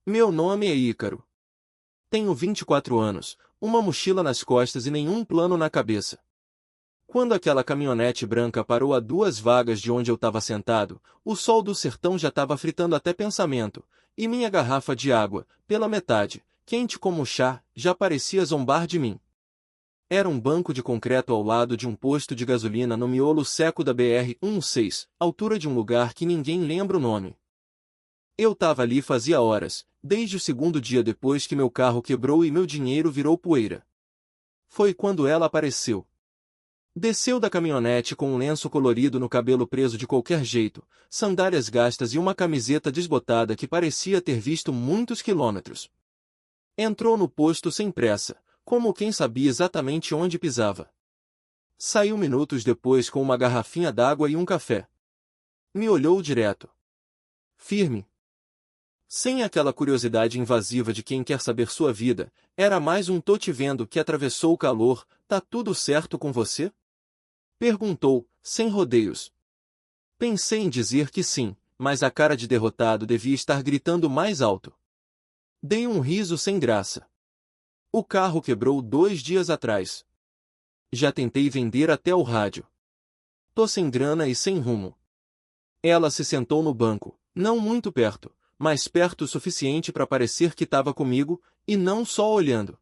Meu nome é Ícaro. Tenho 24 anos, uma mochila nas costas e nenhum plano na cabeça. Quando aquela caminhonete branca parou a 2 vagas de onde eu estava sentado, o sol do sertão já estava fritando até pensamento, e minha garrafa de água, pela metade, quente como chá, já parecia zombar de mim. Era um banco de concreto ao lado de um posto de gasolina no miolo seco da BR-116, altura de um lugar que ninguém lembra o nome. Eu estava ali fazia horas, desde o segundo dia depois que meu carro quebrou e meu dinheiro virou poeira. Foi quando ela apareceu. Desceu da caminhonete com um lenço colorido no cabelo preso de qualquer jeito, sandálias gastas e uma camiseta desbotada que parecia ter visto muitos quilômetros. Entrou no posto sem pressa, como quem sabia exatamente onde pisava. Saiu minutos depois com uma garrafinha d'água e um café. Me olhou direto. Firme. Sem aquela curiosidade invasiva de quem quer saber sua vida, era mais um tô te vendo que atravessou o calor. Tá tudo certo com você? Perguntou, sem rodeios. Pensei em dizer que sim, mas a cara de derrotado devia estar gritando mais alto. Dei um riso sem graça. O carro quebrou 2 dias atrás. Já tentei vender até o rádio. Tô sem grana e sem rumo. Ela se sentou no banco, não muito perto, mas perto o suficiente para parecer que estava comigo, e não só olhando.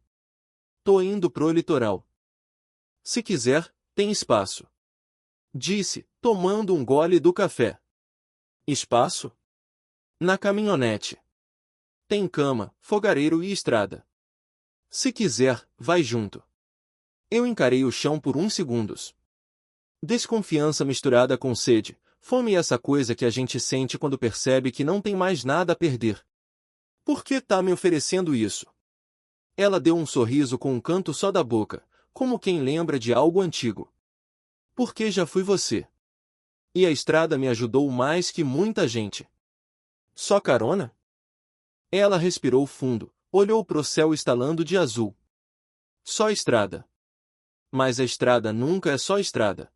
Tô indo pro litoral. Se quiser, tem espaço. Disse, tomando um gole do café. Espaço? Na caminhonete. Tem cama, fogareiro e estrada. Se quiser, vai junto. Eu encarei o chão por uns segundos. Desconfiança misturada com sede, fome e essa coisa que a gente sente quando percebe que não tem mais nada a perder. Por que tá me oferecendo isso? Ela deu um sorriso com um canto só da boca, como quem lembra de algo antigo. Porque já fui você. E a estrada me ajudou mais que muita gente. Só carona? Ela respirou fundo, olhou pro céu estalando de azul. Só estrada. Mas a estrada nunca é só estrada.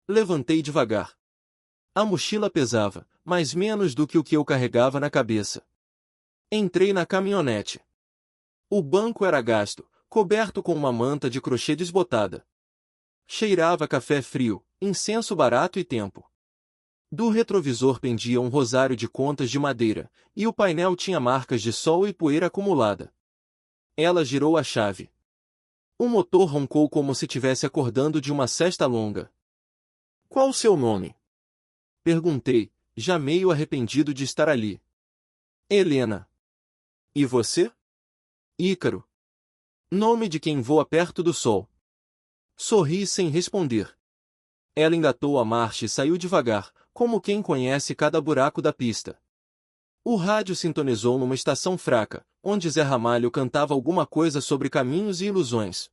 Levantei devagar. A mochila pesava, mas menos do que o que eu carregava na cabeça. Entrei na caminhonete. O banco era gasto, coberto com uma manta de crochê desbotada. Cheirava café frio, incenso barato e tempo. Do retrovisor pendia um rosário de contas de madeira, e o painel tinha marcas de sol e poeira acumulada. Ela girou a chave. O motor roncou como se tivesse acordando de uma sesta longa. Qual o seu nome? Perguntei, já meio arrependido de estar ali. Helena. E você? Ícaro. Nome de quem voa perto do sol. Sorri sem responder. Ela engatou a marcha e saiu devagar, como quem conhece cada buraco da pista. O rádio sintonizou numa estação fraca, onde Zé Ramalho cantava alguma coisa sobre caminhos e ilusões.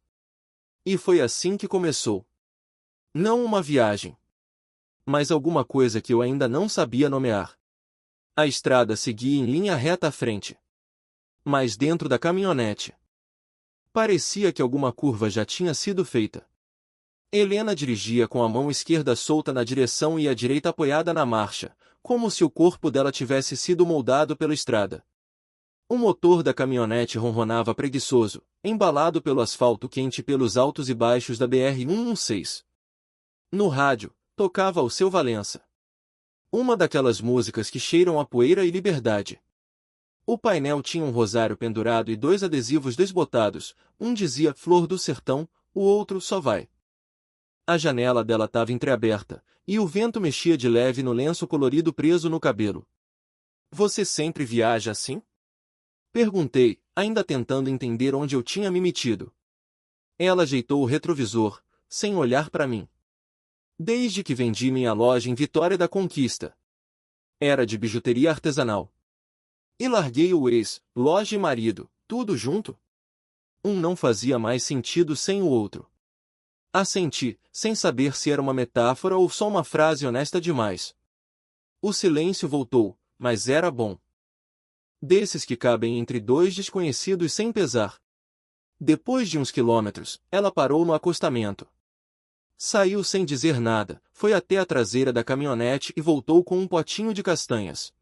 E foi assim que começou. Não uma viagem, mas alguma coisa que eu ainda não sabia nomear. A estrada seguia em linha reta à frente. Mas dentro da caminhonete, parecia que alguma curva já tinha sido feita. Helena dirigia com a mão esquerda solta na direção e a direita apoiada na marcha, como se o corpo dela tivesse sido moldado pela estrada. O motor da caminhonete ronronava preguiçoso, embalado pelo asfalto quente e pelos altos e baixos da BR-116. No rádio, tocava o Seu Valença. Uma daquelas músicas que cheiram a poeira e liberdade. O painel tinha um rosário pendurado e 2 adesivos desbotados, um dizia Flor do Sertão, o outro Só Vai. A janela dela estava entreaberta, e o vento mexia de leve no lenço colorido preso no cabelo. Você sempre viaja assim? Perguntei, ainda tentando entender onde eu tinha me metido. Ela ajeitou o retrovisor, sem olhar para mim. Desde que vendi minha loja em Vitória da Conquista. Era de bijuteria artesanal. E larguei o ex, loja e marido, tudo junto? Um não fazia mais sentido sem o outro. Assenti, sem saber se era uma metáfora ou só uma frase honesta demais. O silêncio voltou, mas era bom. Desses que cabem entre 2 desconhecidos sem pesar. Depois de uns quilômetros, ela parou no acostamento. Saiu sem dizer nada, foi até a traseira da caminhonete e voltou com um potinho de castanhas.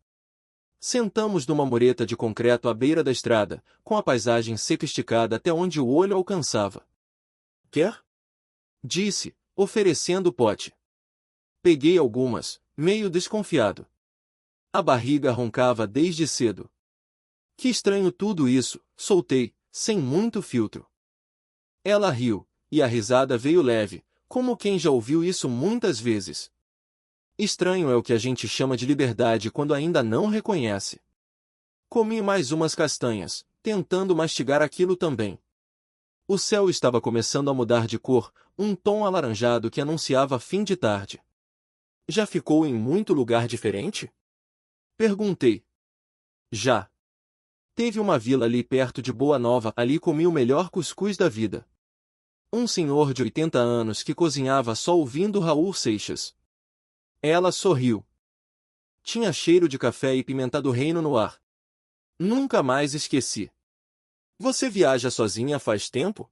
Sentamos numa mureta de concreto à beira da estrada, com a paisagem seca esticada até onde o olho alcançava. Quer? Disse, oferecendo o pote. Peguei algumas, meio desconfiado. A barriga roncava desde cedo. Que estranho tudo isso, soltei, sem muito filtro. Ela riu, e a risada veio leve, como quem já ouviu isso muitas vezes. Estranho é o que a gente chama de liberdade quando ainda não reconhece. Comi mais umas castanhas, tentando mastigar aquilo também. O céu estava começando a mudar de cor, um tom alaranjado que anunciava fim de tarde. Já ficou em muito lugar diferente? Perguntei. Já. Teve uma vila ali perto de Boa Nova, ali comi o melhor cuscuz da vida. Um senhor de 80 anos que cozinhava só ouvindo Raul Seixas. Ela sorriu. Tinha cheiro de café e pimenta do reino no ar. Nunca mais esqueci. Você viaja sozinha faz tempo?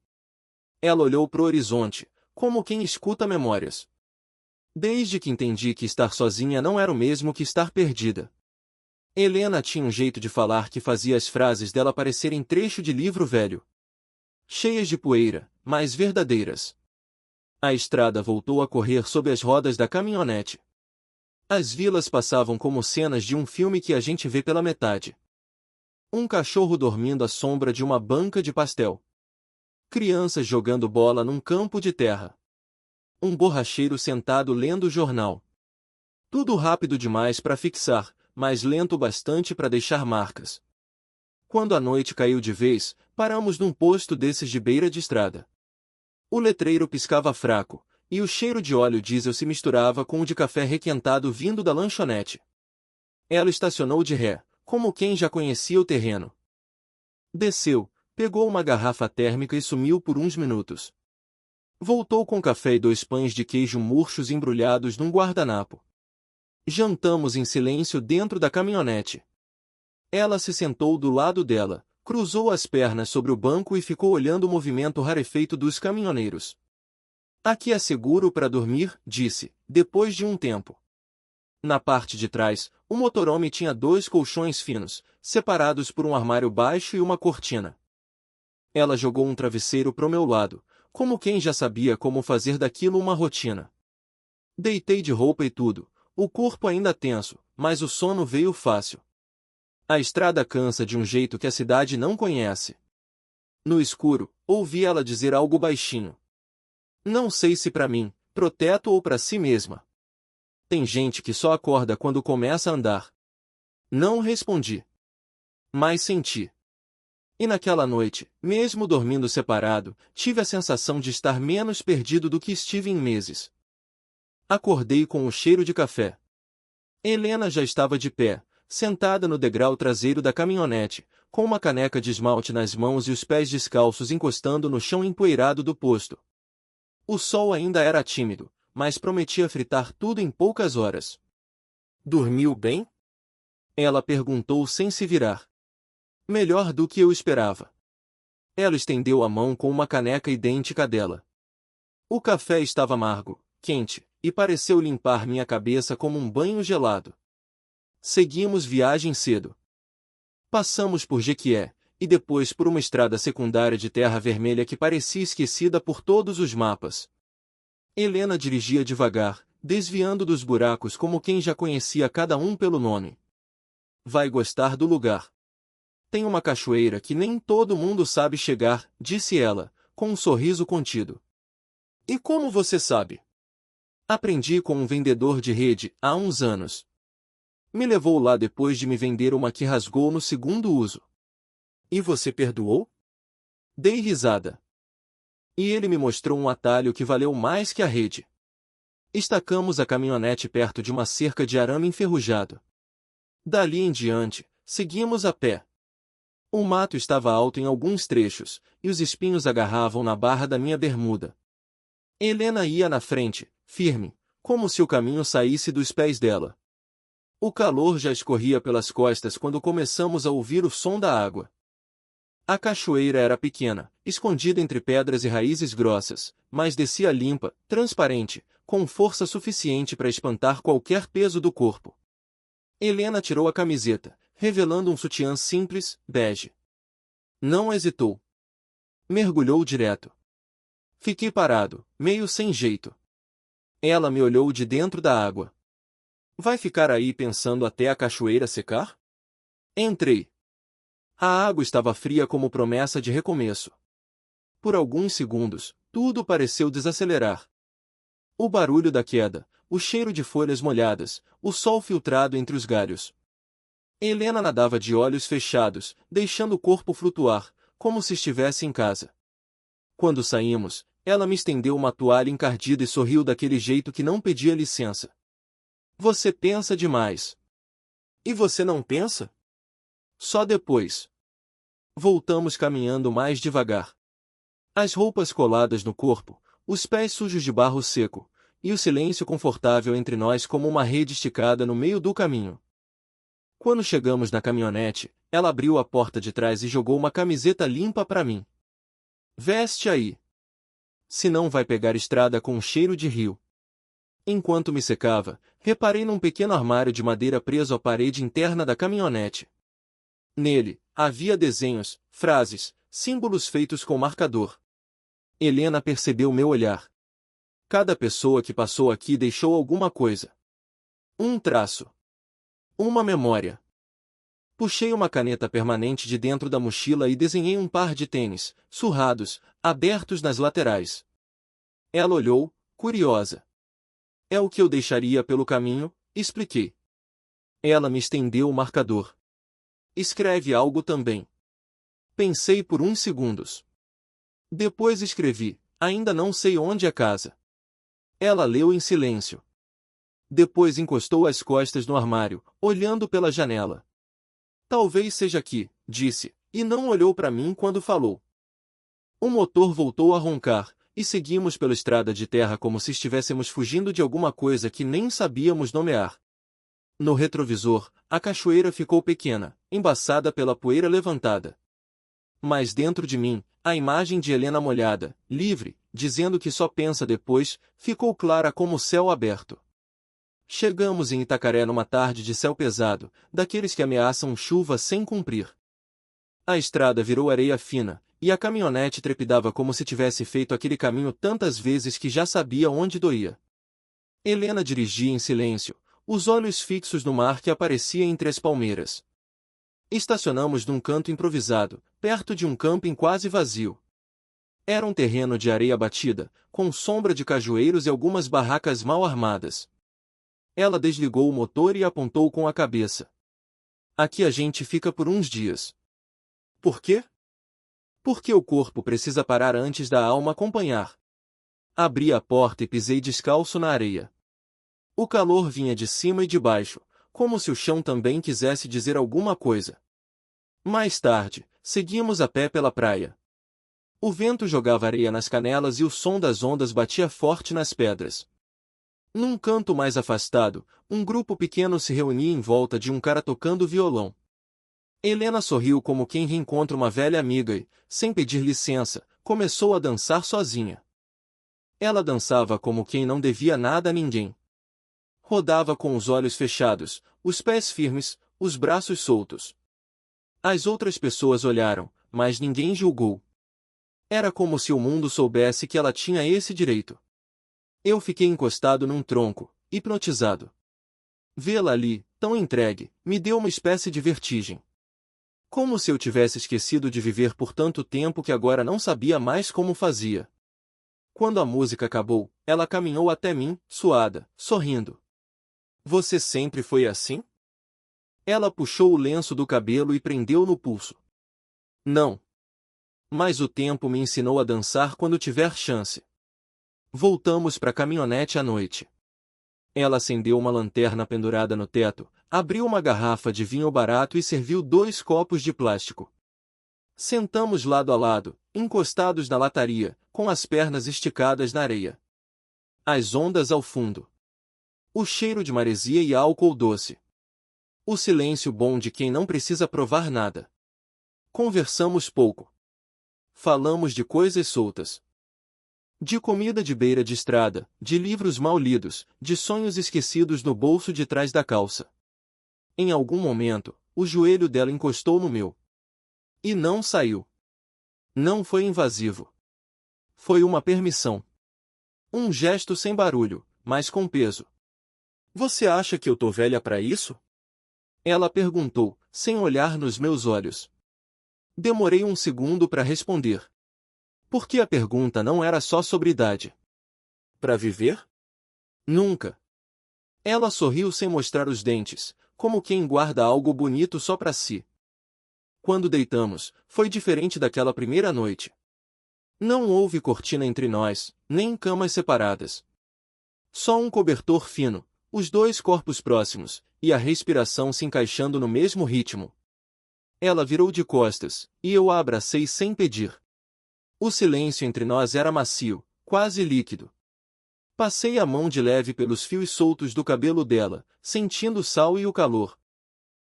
Ela olhou pro horizonte, como quem escuta memórias. Desde que entendi que estar sozinha não era o mesmo que estar perdida. Helena tinha um jeito de falar que fazia as frases dela parecerem trecho de livro velho. Cheias de poeira, mas verdadeiras. A estrada voltou a correr sob as rodas da caminhonete. As vilas passavam como cenas de um filme que a gente vê pela metade. Um cachorro dormindo à sombra de uma banca de pastel. Crianças jogando bola num campo de terra. Um borracheiro sentado lendo o jornal. Tudo rápido demais para fixar, mas lento bastante para deixar marcas. Quando a noite caiu de vez, paramos num posto desses de beira de estrada. O letreiro piscava fraco, e o cheiro de óleo diesel se misturava com o de café requentado vindo da lanchonete. Ela estacionou de ré, como quem já conhecia o terreno. Desceu, pegou uma garrafa térmica e sumiu por uns minutos. Voltou com café e 2 pães de queijo murchos embrulhados num guardanapo. Jantamos em silêncio dentro da caminhonete. Ela se sentou do lado dela, cruzou as pernas sobre o banco e ficou olhando o movimento rarefeito dos caminhoneiros. Aqui é seguro para dormir, disse, depois de um tempo. Na parte de trás, o motorhome tinha 2 colchões finos, separados por um armário baixo e uma cortina. Ela jogou um travesseiro pro meu lado, como quem já sabia como fazer daquilo uma rotina. Deitei de roupa e tudo, o corpo ainda tenso, mas o sono veio fácil. A estrada cansa de um jeito que a cidade não conhece. No escuro, ouvi ela dizer algo baixinho. Não sei se para mim, proteto ou para si mesma. Tem gente que só acorda quando começa a andar. Não respondi. Mas senti. E naquela noite, mesmo dormindo separado, tive a sensação de estar menos perdido do que estive em meses. Acordei com o cheiro de café. Helena já estava de pé, sentada no degrau traseiro da caminhonete, com uma caneca de esmalte nas mãos e os pés descalços encostando no chão empoeirado do posto. O sol ainda era tímido, mas prometia fritar tudo em poucas horas. Dormiu bem? Ela perguntou sem se virar. Melhor do que eu esperava. Ela estendeu a mão com uma caneca idêntica dela. O café estava amargo, quente, e pareceu limpar minha cabeça como um banho gelado. Seguimos viagem cedo. Passamos por Jequié, e depois por uma estrada secundária de terra vermelha que parecia esquecida por todos os mapas. Helena dirigia devagar, desviando dos buracos como quem já conhecia cada um pelo nome. Vai gostar do lugar. Tem uma cachoeira que nem todo mundo sabe chegar, disse ela, com um sorriso contido. E como você sabe? Aprendi com um vendedor de rede, há uns anos. Me levou lá depois de me vender uma que rasgou no segundo uso. E você perdoou? Dei risada. E ele me mostrou um atalho que valeu mais que a rede. Estacamos a caminhonete perto de uma cerca de arame enferrujado. Dali em diante, seguimos a pé. O mato estava alto em alguns trechos, e os espinhos agarravam na barra da minha bermuda. Helena ia na frente, firme, como se o caminho saísse dos pés dela. O calor já escorria pelas costas quando começamos a ouvir o som da água. A cachoeira era pequena, escondida entre pedras e raízes grossas, mas descia limpa, transparente, com força suficiente para espantar qualquer peso do corpo. Helena tirou a camiseta, revelando um sutiã simples, bege. Não hesitou. Mergulhou direto. Fiquei parado, meio sem jeito. Ela me olhou de dentro da água. Vai ficar aí pensando até a cachoeira secar? Entrei. A água estava fria como promessa de recomeço. Por alguns segundos, tudo pareceu desacelerar. O barulho da queda, o cheiro de folhas molhadas, o sol filtrado entre os galhos. Helena nadava de olhos fechados, deixando o corpo flutuar, como se estivesse em casa. Quando saímos, ela me estendeu uma toalha encardida e sorriu daquele jeito que não pedia licença. Você pensa demais. E você não pensa? Só depois. Voltamos caminhando mais devagar. As roupas coladas no corpo, os pés sujos de barro seco, e o silêncio confortável entre nós como uma rede esticada no meio do caminho. Quando chegamos na caminhonete, ela abriu a porta de trás e jogou uma camiseta limpa para mim. Veste aí. Senão vai pegar estrada com um cheiro de rio. Enquanto me secava, reparei num pequeno armário de madeira preso à parede interna da caminhonete. Nele, havia desenhos, frases, símbolos feitos com marcador. Helena percebeu meu olhar. Cada pessoa que passou aqui deixou alguma coisa. Um traço. Uma memória. Puxei uma caneta permanente de dentro da mochila e desenhei um par de tênis, surrados, abertos nas laterais. Ela olhou, curiosa. É o que eu deixaria pelo caminho, expliquei. Ela me estendeu o marcador. Escreve algo também. Pensei por uns segundos. Depois escrevi, ainda não sei onde é casa. Ela leu em silêncio. Depois encostou as costas no armário, olhando pela janela. Talvez seja aqui, disse, e não olhou para mim quando falou. O motor voltou a roncar, e seguimos pela estrada de terra como se estivéssemos fugindo de alguma coisa que nem sabíamos nomear. No retrovisor, a cachoeira ficou pequena, embaçada pela poeira levantada. Mas dentro de mim, a imagem de Helena molhada, livre, dizendo que só pensa depois, ficou clara como o céu aberto. Chegamos em Itacaré numa tarde de céu pesado, daqueles que ameaçam chuva sem cumprir. A estrada virou areia fina, e a caminhonete trepidava como se tivesse feito aquele caminho tantas vezes que já sabia onde doía. Helena dirigia em silêncio, os olhos fixos no mar que aparecia entre as palmeiras. Estacionamos num canto improvisado, perto de um camping quase vazio. Era um terreno de areia batida, com sombra de cajueiros e algumas barracas mal armadas. Ela desligou o motor e apontou com a cabeça. Aqui a gente fica por uns dias. Por quê? Porque o corpo precisa parar antes da alma acompanhar. Abri a porta e pisei descalço na areia. O calor vinha de cima e de baixo, como se o chão também quisesse dizer alguma coisa. Mais tarde, seguimos a pé pela praia. O vento jogava areia nas canelas e o som das ondas batia forte nas pedras. Num canto mais afastado, um grupo pequeno se reunia em volta de um cara tocando violão. Helena sorriu como quem reencontra uma velha amiga e, sem pedir licença, começou a dançar sozinha. Ela dançava como quem não devia nada a ninguém. Rodava com os olhos fechados, os pés firmes, os braços soltos. As outras pessoas olharam, mas ninguém julgou. Era como se o mundo soubesse que ela tinha esse direito. Eu fiquei encostado num tronco, hipnotizado. Vê-la ali, tão entregue, me deu uma espécie de vertigem. Como se eu tivesse esquecido de viver por tanto tempo que agora não sabia mais como fazia. Quando a música acabou, ela caminhou até mim, suada, sorrindo. Você sempre foi assim? Ela puxou o lenço do cabelo e prendeu no pulso. Não. Mas o tempo me ensinou a dançar quando tiver chance. Voltamos para a caminhonete à noite. Ela acendeu uma lanterna pendurada no teto, abriu uma garrafa de vinho barato e serviu 2 copos de plástico. Sentamos lado a lado, encostados na lataria, com as pernas esticadas na areia. As ondas ao fundo. O cheiro de maresia e álcool doce. O silêncio bom de quem não precisa provar nada. Conversamos pouco. Falamos de coisas soltas. De comida de beira de estrada, de livros mal lidos, de sonhos esquecidos no bolso de trás da calça. Em algum momento, o joelho dela encostou no meu. E não saiu. Não foi invasivo. Foi uma permissão. Um gesto sem barulho, mas com peso. Você acha que eu tô velha pra isso? Ela perguntou, sem olhar nos meus olhos. Demorei um segundo para responder. Porque a pergunta não era só sobre idade. Pra viver? Nunca. Ela sorriu sem mostrar os dentes, como quem guarda algo bonito só pra si. Quando deitamos, foi diferente daquela primeira noite. Não houve cortina entre nós, nem camas separadas. Só um cobertor fino, os dois corpos próximos, e a respiração se encaixando no mesmo ritmo. Ela virou de costas, e eu a abracei sem pedir. O silêncio entre nós era macio, quase líquido. Passei a mão de leve pelos fios soltos do cabelo dela, sentindo o sal e o calor.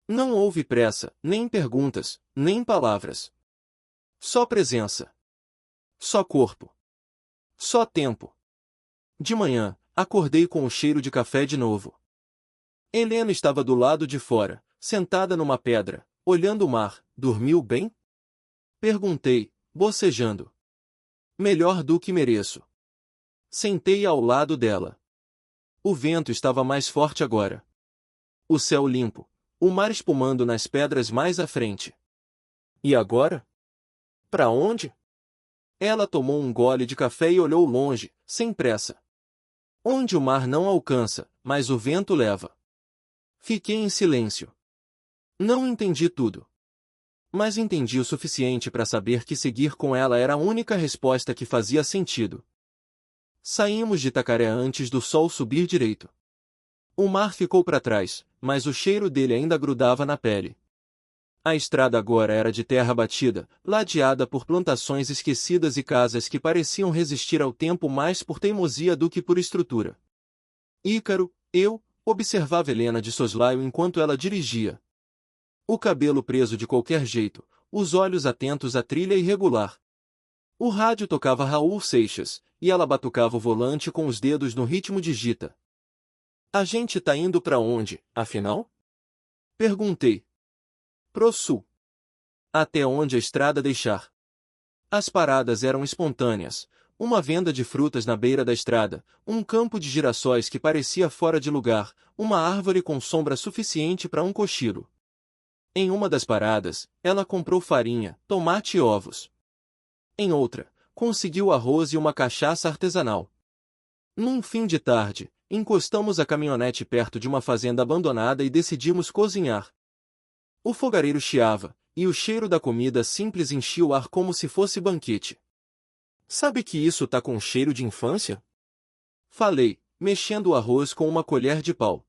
Não houve pressa, nem perguntas, nem palavras. Só presença. Só corpo. Só tempo. De manhã, acordei com o cheiro de café de novo. Helena estava do lado de fora, sentada numa pedra, olhando o mar. Dormiu bem? Perguntei, bocejando. Melhor do que mereço. Sentei ao lado dela. O vento estava mais forte agora. O céu limpo, o mar espumando nas pedras mais à frente. E agora? Para onde? Ela tomou um gole de café e olhou longe, sem pressa. Onde o mar não alcança, mas o vento leva. Fiquei em silêncio. Não entendi tudo. Mas entendi o suficiente para saber que seguir com ela era a única resposta que fazia sentido. Saímos de Itacaré antes do sol subir direito. O mar ficou para trás, mas o cheiro dele ainda grudava na pele. A estrada agora era de terra batida, ladeada por plantações esquecidas e casas que pareciam resistir ao tempo mais por teimosia do que por estrutura. Ícaro, eu, observava Helena de soslaio enquanto ela dirigia. O cabelo preso de qualquer jeito, os olhos atentos à trilha irregular. O rádio tocava Raul Seixas, e ela batucava o volante com os dedos no ritmo de gita. A gente tá indo pra onde, afinal? Perguntei. Pro sul. Até onde a estrada deixar. As paradas eram espontâneas. Uma venda de frutas na beira da estrada, um campo de girassóis que parecia fora de lugar, uma árvore com sombra suficiente para um cochilo. Em uma das paradas, ela comprou farinha, tomate e ovos. Em outra, conseguiu arroz e uma cachaça artesanal. Num fim de tarde, encostamos a caminhonete perto de uma fazenda abandonada e decidimos cozinhar. O fogareiro chiava, e o cheiro da comida simples enchia o ar como se fosse banquete. Sabe que isso tá com cheiro de infância? Falei, mexendo o arroz com uma colher de pau.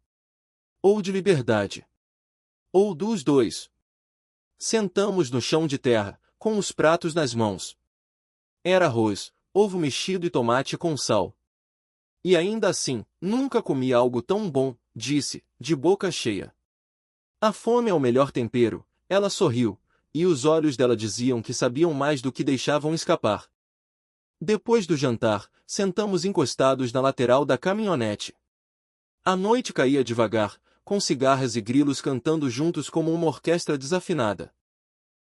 Ou de liberdade. Ou dos dois. Sentamos no chão de terra, com os pratos nas mãos. Era arroz, ovo mexido e tomate com sal. E ainda assim, nunca comi algo tão bom, disse, de boca cheia. A fome é o melhor tempero, ela sorriu, e os olhos dela diziam que sabiam mais do que deixavam escapar. Depois do jantar, sentamos encostados na lateral da caminhonete. A noite caía devagar, com cigarras e grilos cantando juntos como uma orquestra desafinada.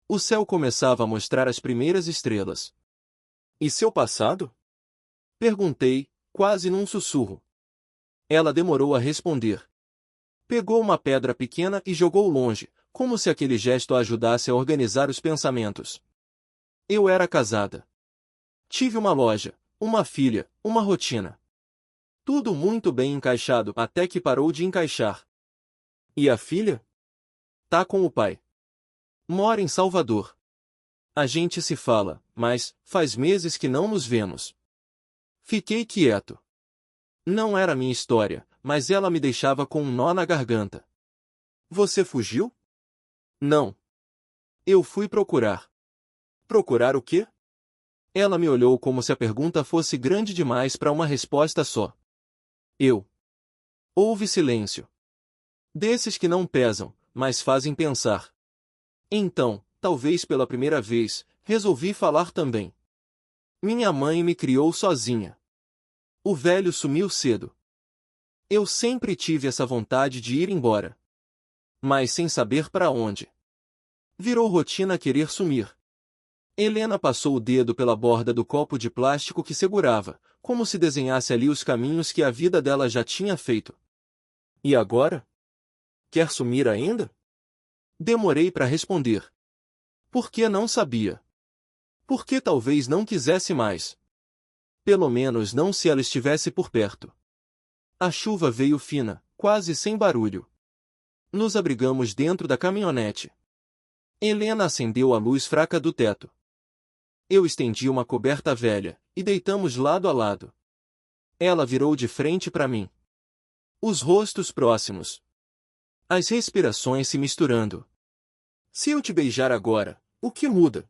O céu começava a mostrar as primeiras estrelas. E seu passado? Perguntei, quase num sussurro. Ela demorou a responder. Pegou uma pedra pequena e jogou longe, como se aquele gesto a ajudasse a organizar os pensamentos. Eu era casada. Tive uma loja, uma filha, uma rotina. Tudo muito bem encaixado até que parou de encaixar. E a filha? Tá com o pai. Mora em Salvador. A gente se fala, mas faz meses que não nos vemos. Fiquei quieto. Não era minha história, mas ela me deixava com um nó na garganta. Você fugiu? Não. Eu fui procurar. Procurar o quê? Ela me olhou como se a pergunta fosse grande demais para uma resposta só. Eu. Houve silêncio. Desses que não pesam, mas fazem pensar. Então, talvez pela primeira vez, resolvi falar também. Minha mãe me criou sozinha. O velho sumiu cedo. Eu sempre tive essa vontade de ir embora. mas sem saber para onde. Virou rotina querer sumir. Helena passou o dedo pela borda do copo de plástico que segurava, como se desenhasse ali os caminhos que a vida dela já tinha feito. E agora? Quer sumir ainda? Demorei para responder. Porque não sabia. Porque talvez não quisesse mais. Pelo menos não se ela estivesse por perto. A chuva veio fina, quase sem barulho. Nos abrigamos dentro da caminhonete. Helena acendeu a luz fraca do teto. Eu estendi uma coberta velha, e deitamos lado a lado. Ela virou de frente para mim. Os rostos próximos. As respirações se misturando. Se eu te beijar agora, o que muda?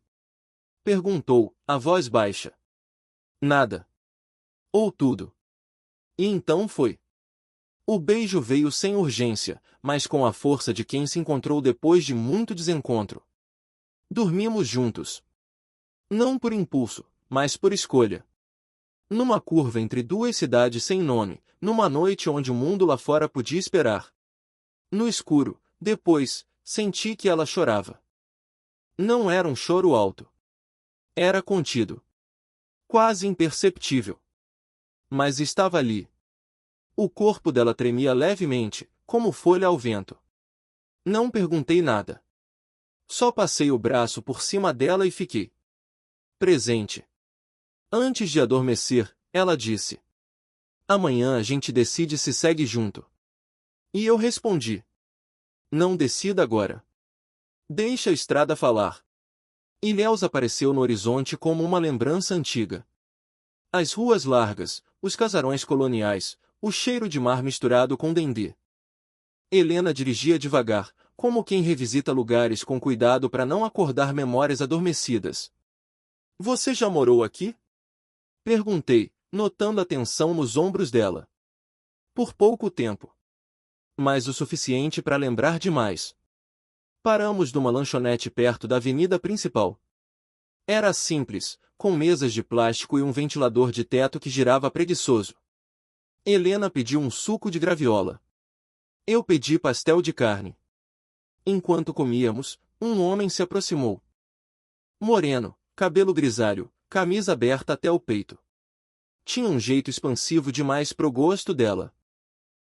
Perguntou, a voz baixa. Nada. Ou tudo. E então foi. O beijo veio sem urgência, mas com a força de quem se encontrou depois de muito desencontro. Dormimos juntos. Não por impulso, mas por escolha. Numa curva entre duas cidades sem nome, numa noite onde o mundo lá fora podia esperar. No escuro, depois, senti que ela chorava. Não era um choro alto. Era contido. Quase imperceptível. Mas estava ali. O corpo dela tremia levemente, como folha ao vento. Não perguntei nada. Só passei o braço por cima dela e fiquei presente. Antes de adormecer, ela disse: amanhã a gente decide se segue junto. E eu respondi: não decida agora. Deixa a estrada falar. Ilhéus apareceu no horizonte como uma lembrança antiga. As ruas largas, os casarões coloniais, o cheiro de mar misturado com dendê. Helena dirigia devagar, como quem revisita lugares com cuidado para não acordar memórias adormecidas. Você já morou aqui? Perguntei, notando a tensão nos ombros dela. Por pouco tempo. Mas o suficiente para lembrar demais. Paramos numa lanchonete perto da avenida principal. Era simples, com mesas de plástico e um ventilador de teto que girava preguiçoso. Helena pediu um suco de graviola. Eu pedi pastel de carne. Enquanto comíamos, um homem se aproximou. Moreno, cabelo grisalho, camisa aberta até o peito. Tinha um jeito expansivo demais pro gosto dela.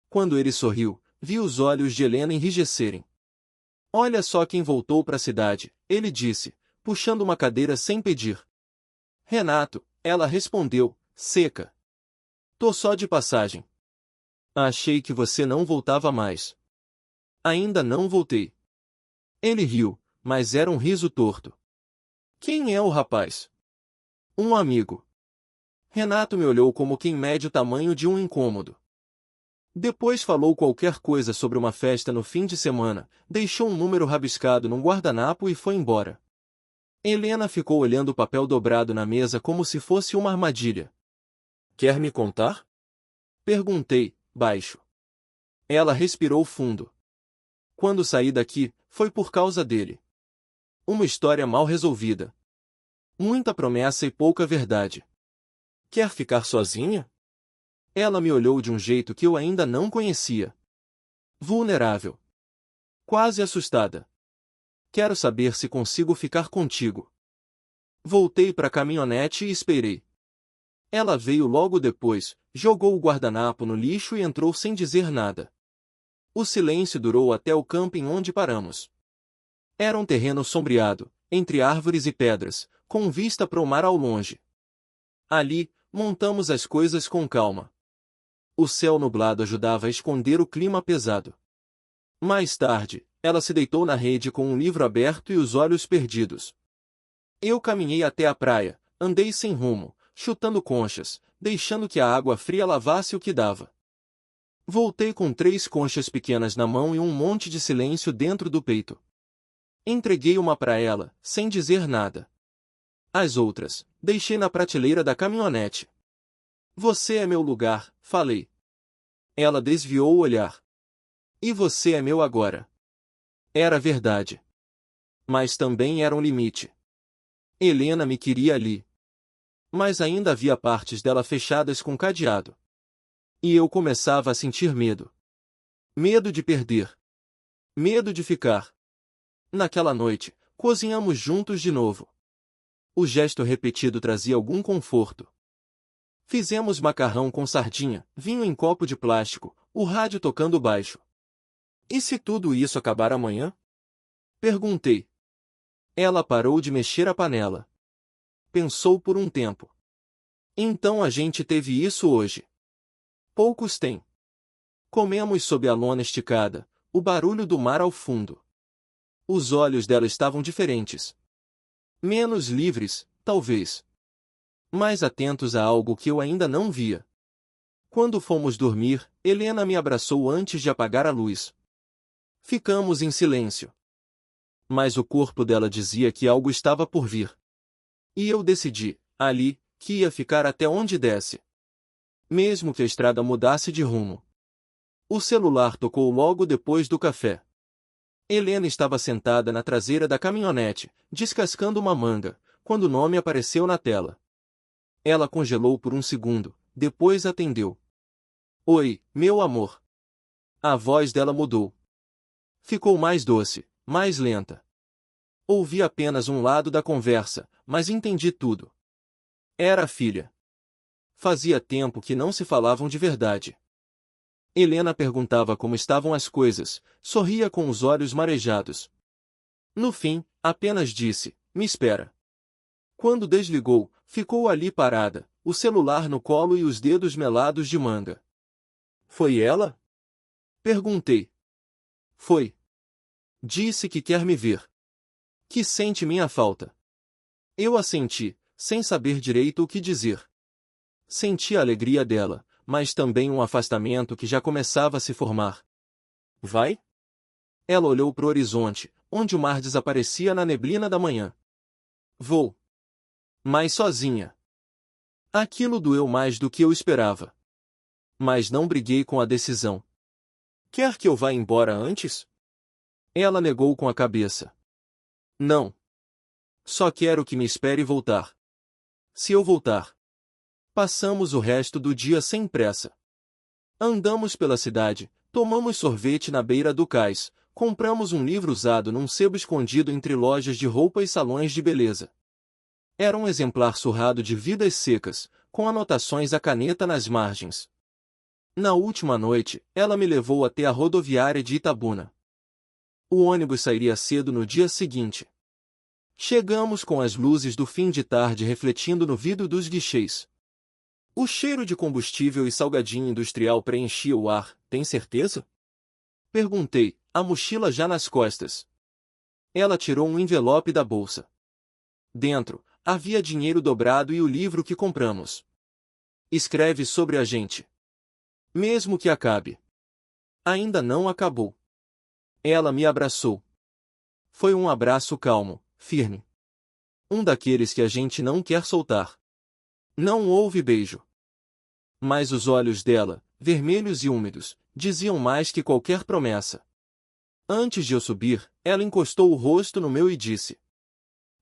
Quando ele sorriu, vi os olhos de Helena enrijecerem. Olha só quem voltou para a cidade, ele disse, puxando uma cadeira sem pedir. Renato, ela respondeu, seca. Tô só de passagem. Achei que você não voltava mais. Ainda não voltei. Ele riu, mas era um riso torto. Quem é o rapaz? Um amigo. Renato me olhou como quem mede o tamanho de um incômodo. Depois falou qualquer coisa sobre uma festa no fim de semana, deixou um número rabiscado num guardanapo e foi embora. Helena ficou olhando o papel dobrado na mesa como se fosse uma armadilha. Quer me contar? Perguntei, baixo. Ela respirou fundo. Quando saí daqui, foi por causa dele. Uma história mal resolvida. Muita promessa e pouca verdade. Quer ficar sozinha? Ela me olhou de um jeito que eu ainda não conhecia. Vulnerável. Quase assustada. Quero saber se consigo ficar contigo. Voltei para a caminhonete e esperei. Ela veio logo depois, jogou o guardanapo no lixo e entrou sem dizer nada. O silêncio durou até o camping onde paramos. Era um terreno sombreado, entre árvores e pedras, com vista para o mar ao longe. Ali, montamos as coisas com calma. O céu nublado ajudava a esconder o clima pesado. Mais tarde, ela se deitou na rede com um livro aberto e os olhos perdidos. Eu caminhei até a praia, andei sem rumo, chutando conchas, deixando que a água fria lavasse o que dava. Voltei com 3 conchas pequenas na mão e um monte de silêncio dentro do peito. Entreguei uma para ela, sem dizer nada. As outras, deixei na prateleira da caminhonete. Você é meu lugar, falei. Ela desviou o olhar. E você é meu agora. Era verdade. Mas também era um limite. Helena me queria ali. Mas ainda havia partes dela fechadas com cadeado. E eu começava a sentir medo. Medo de perder. Medo de ficar. Naquela noite, cozinhamos juntos de novo. O gesto repetido trazia algum conforto. Fizemos macarrão com sardinha, vinho em copo de plástico, o rádio tocando baixo. E se tudo isso acabar amanhã? Perguntei. Ela parou de mexer a panela. Pensou por um tempo. Então a gente teve isso hoje. Poucos têm. Comemos sob a lona esticada, o barulho do mar ao fundo. Os olhos dela estavam diferentes. Menos livres, talvez. Mais atentos a algo que eu ainda não via. Quando fomos dormir, Helena me abraçou antes de apagar a luz. Ficamos em silêncio. Mas o corpo dela dizia que algo estava por vir. E eu decidi, ali, que ia ficar até onde desse. Mesmo que a estrada mudasse de rumo. O celular tocou logo depois do café. Helena estava sentada na traseira da caminhonete, descascando uma manga, quando o nome apareceu na tela. Ela congelou por um segundo, depois atendeu. Oi, meu amor. A voz dela mudou. Ficou mais doce, mais lenta. Ouvi apenas um lado da conversa, mas entendi tudo. Era a filha. Fazia tempo que não se falavam de verdade. Helena perguntava como estavam as coisas, sorria com os olhos marejados. No fim, apenas disse, me espera. Quando desligou, ficou ali parada, o celular no colo e os dedos melados de manga. Foi ela? Perguntei. Foi. Disse que quer me ver. Que sente minha falta. Eu assenti, sem saber direito o que dizer. Senti a alegria dela, mas também um afastamento que já começava a se formar. Vai? Ela olhou para o horizonte, onde o mar desaparecia na neblina da manhã. Vou. Mas sozinha. Aquilo doeu mais do que eu esperava. Mas não briguei com a decisão. Quer que eu vá embora antes? Ela negou com a cabeça. Não. Só quero que me espere voltar. Se eu voltar. Passamos o resto do dia sem pressa. Andamos pela cidade, tomamos sorvete na beira do cais, compramos um livro usado num sebo escondido entre lojas de roupa e salões de beleza. Era um exemplar surrado de Vidas Secas, com anotações à caneta nas margens. Na última noite, ela me levou até a rodoviária de Itabuna. O ônibus sairia cedo no dia seguinte. Chegamos com as luzes do fim de tarde refletindo no vidro dos guichês. O cheiro de combustível e salgadinho industrial preenchia o ar, tem certeza? Perguntei, a mochila já nas costas. Ela tirou um envelope da bolsa. Dentro, havia dinheiro dobrado e o livro que compramos. Escreve sobre a gente. Mesmo que acabe. Ainda não acabou. Ela me abraçou. Foi um abraço calmo, firme. Um daqueles que a gente não quer soltar. Não houve beijo. Mas os olhos dela, vermelhos e úmidos, diziam mais que qualquer promessa. Antes de eu subir, ela encostou o rosto no meu e disse: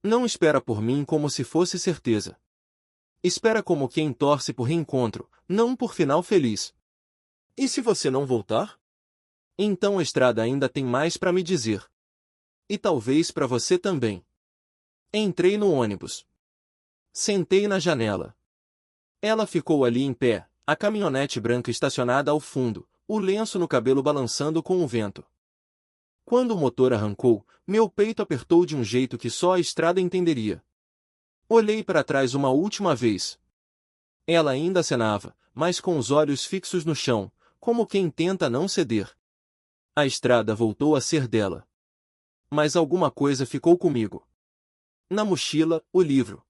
Não espera por mim como se fosse certeza. Espera como quem torce por reencontro, não por final feliz. E se você não voltar? Então a estrada ainda tem mais para me dizer. E talvez para você também. Entrei no ônibus. Sentei na janela. Ela ficou ali em pé, a caminhonete branca estacionada ao fundo, o lenço no cabelo balançando com o vento. Quando o motor arrancou, meu peito apertou de um jeito que só a estrada entenderia. Olhei para trás uma última vez. Ela ainda acenava, mas com os olhos fixos no chão, como quem tenta não ceder. A estrada voltou a ser dela. Mas alguma coisa ficou comigo. Na mochila, o livro.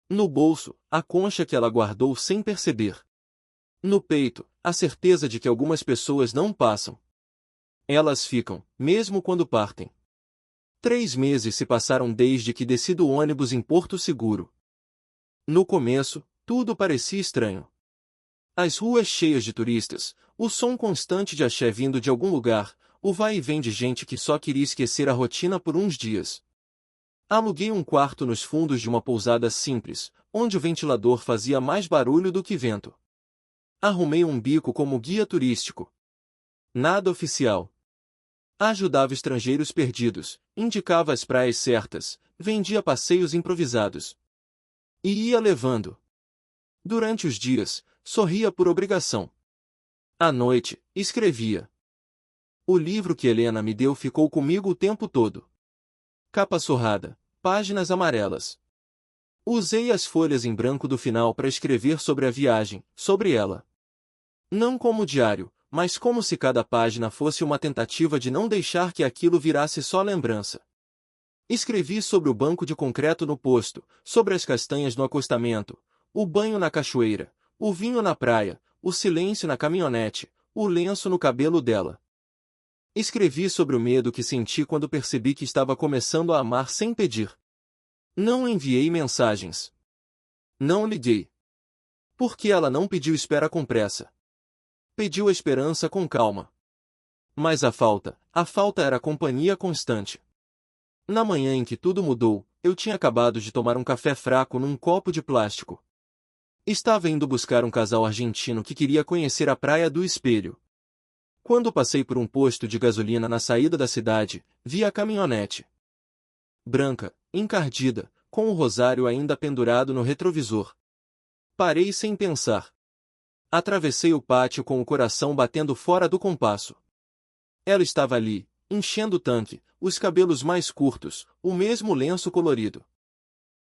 No bolso, a concha que ela guardou sem perceber. No peito, a certeza de que algumas pessoas não passam. Elas ficam, mesmo quando partem. 3 meses se passaram desde que desci do ônibus em Porto Seguro. No começo, tudo parecia estranho. As ruas cheias de turistas, o som constante de axé vindo de algum lugar, o vai e vem de gente que só queria esquecer a rotina por uns dias. Aluguei um quarto nos fundos de uma pousada simples, onde o ventilador fazia mais barulho do que vento. Arrumei um bico como guia turístico. Nada oficial. Ajudava estrangeiros perdidos, indicava as praias certas, vendia passeios improvisados. E ia levando. Durante os dias, sorria por obrigação. À noite, escrevia. O livro que Helena me deu ficou comigo o tempo todo. Capa surrada, páginas amarelas. Usei as folhas em branco do final para escrever sobre a viagem, sobre ela. Não como diário, mas como se cada página fosse uma tentativa de não deixar que aquilo virasse só lembrança. Escrevi sobre o banco de concreto no posto, sobre as castanhas no acostamento, o banho na cachoeira, o vinho na praia, o silêncio na caminhonete, o lenço no cabelo dela. Escrevi sobre o medo que senti quando percebi que estava começando a amar sem pedir. Não enviei mensagens. Não liguei. Porque ela não pediu espera com pressa. Pediu a esperança com calma. Mas a falta era companhia constante. Na manhã em que tudo mudou, eu tinha acabado de tomar um café fraco num copo de plástico. Estava indo buscar um casal argentino que queria conhecer a Praia do Espelho. Quando passei por um posto de gasolina na saída da cidade, vi a caminhonete. Branca, encardida, com o rosário ainda pendurado no retrovisor. Parei sem pensar. Atravessei o pátio com o coração batendo fora do compasso. Ela estava ali, enchendo o tanque, os cabelos mais curtos, o mesmo lenço colorido.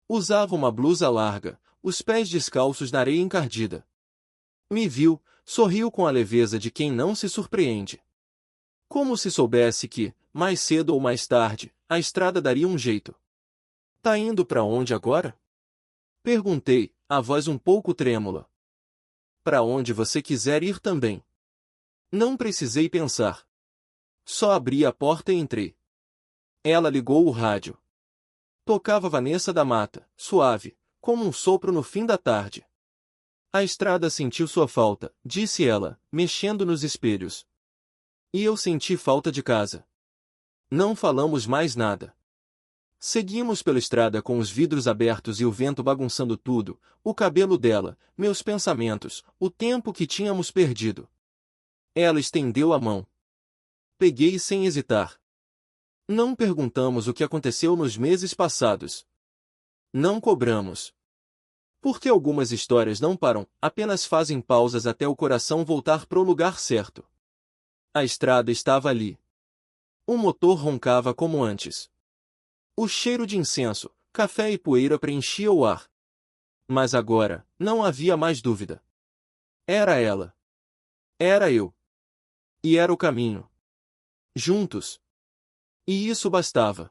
Usava uma blusa larga, os pés descalços na areia encardida. Me viu, sorriu com a leveza de quem não se surpreende. Como se soubesse que, mais cedo ou mais tarde, a estrada daria um jeito. Tá indo para onde agora? Perguntei, a voz um pouco trêmula. Para onde você quiser ir também. Não precisei pensar. Só abri a porta e entrei. Ela ligou o rádio. Tocava Vanessa da Mata, suave, como um sopro no fim da tarde. A estrada sentiu sua falta, disse ela, mexendo nos espelhos. E eu senti falta de casa. Não falamos mais nada. Seguimos pela estrada com os vidros abertos e o vento bagunçando tudo, o cabelo dela, meus pensamentos, o tempo que tínhamos perdido. Ela estendeu a mão. Peguei sem hesitar. Não perguntamos o que aconteceu nos meses passados. Não cobramos. Porque algumas histórias não param, apenas fazem pausas até o coração voltar pro lugar certo. A estrada estava ali. O motor roncava como antes. O cheiro de incenso, café e poeira preenchia o ar. Mas agora, não havia mais dúvida. Era ela. Era eu. E era o caminho. Juntos. E isso bastava.